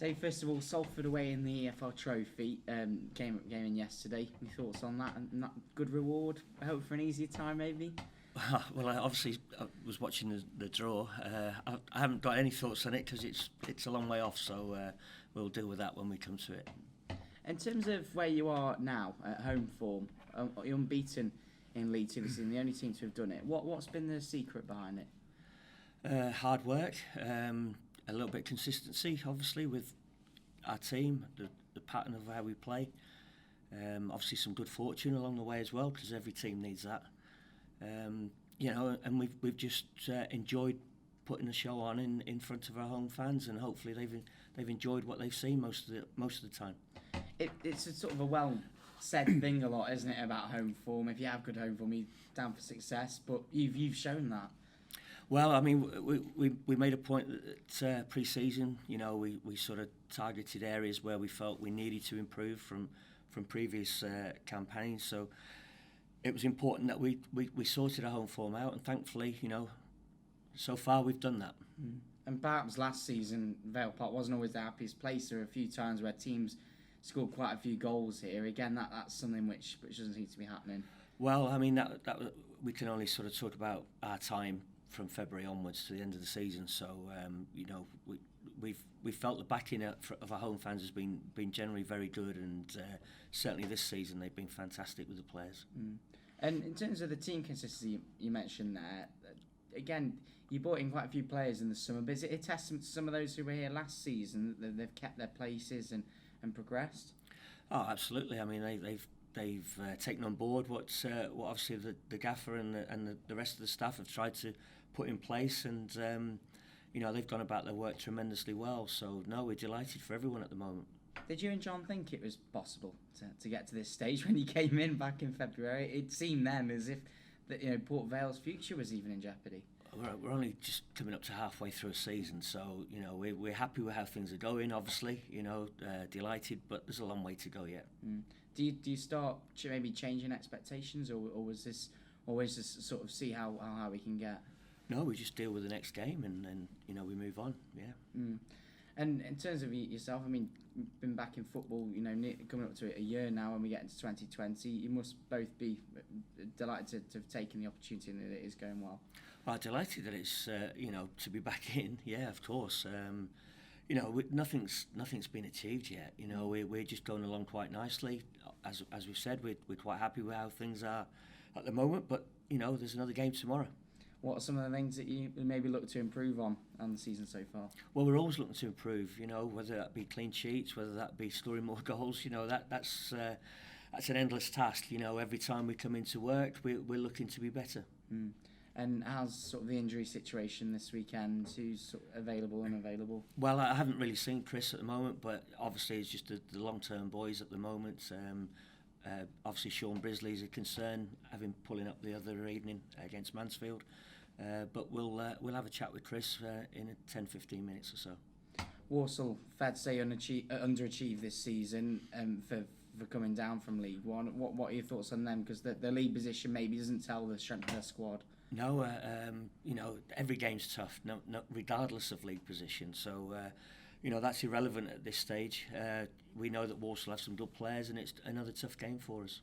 Dave, first of all, Salford away in the EFL Trophy came in yesterday. Your thoughts on that? And that good reward? I hope for an easier time, maybe. Well, I was watching the draw. I haven't got any thoughts on it because it's a long way off. So we'll deal with that when we come to it. In terms of where you are now at home form, you're unbeaten in League Two this season, the only team to have done it. What's been the secret behind it? Hard work, a little bit of consistency, obviously, with our team, the pattern of how we play. Obviously, some good fortune along the way as well, because every team needs that. And we've just enjoyed putting a show on in front of our home fans, and hopefully they've enjoyed what they've seen most of the time. It's a sort of a well-said thing a lot, isn't it, about home form? If you have good home form, you're down for success, but you've shown that. Well, I mean, we made a point that pre-season, we sort of targeted areas where we felt we needed to improve from previous campaigns. So it was important that we sorted our home form out, and thankfully, so far we've done that. And perhaps last season, Vale Park wasn't always the happiest place. There were a few times where teams scored quite a few goals here. Again, that's something which doesn't seem to be happening. Well, I mean, that we can only sort of talk about our time from February onwards to the end of the season. So we felt the backing of our home fans has been generally very good, and certainly this season they've been fantastic with the players. And in terms of the team consistency you mentioned there, again, you brought in quite a few players in the summer, but is it a testament to some of those who were here last season that they've kept their places and progressed? Oh, absolutely. I mean, they've taken on board what obviously the gaffer and the rest of the staff have tried to put in place, and they've gone about their work tremendously well. So no, we're delighted for everyone at the moment. Did you and John think it was possible to get to this stage when you came in back in February? It seemed then as if Port Vale's future was even in jeopardy. We're only just coming up to halfway through a season, so we're happy with how things are going. Obviously, delighted, but there's a long way to go yet. Do you start maybe changing expectations, or was this always just sort of see how we can get? No, we just deal with the next game, and then we move on. Yeah. And in terms of yourself, I mean, you've been back in football, coming up to a year now, and we get into 2020. You must both be delighted to have taken the opportunity and that it is going well. Well, delighted that it's to be back in. Yeah, of course. Nothing's been achieved yet. We're just going along quite nicely. As we've said, we're quite happy with how things are at the moment. But there's another game tomorrow. What are some of the things that you maybe look to improve on the season so far? Well, we're always looking to improve. Whether that be clean sheets, whether that be scoring more goals. That's an endless task. Every time we come into work, we're looking to be better. And how's sort of the injury situation this weekend? Who's sort of available and unavailable? Well, I haven't really seen Chris at the moment, but obviously it's just the long-term boys at the moment. Obviously Sean Brisley's a concern, having pulling up the other evening against Mansfield. But we'll have a chat with Chris in 10-15 minutes or so. Walsall, fair to say, underachieved this season for coming down from League One. What are your thoughts on them? Because the league position maybe doesn't tell the strength of their squad. No, every game's tough, no, regardless of league position. So, that's irrelevant at this stage. We know that Walsall have some good players, and it's another tough game for us.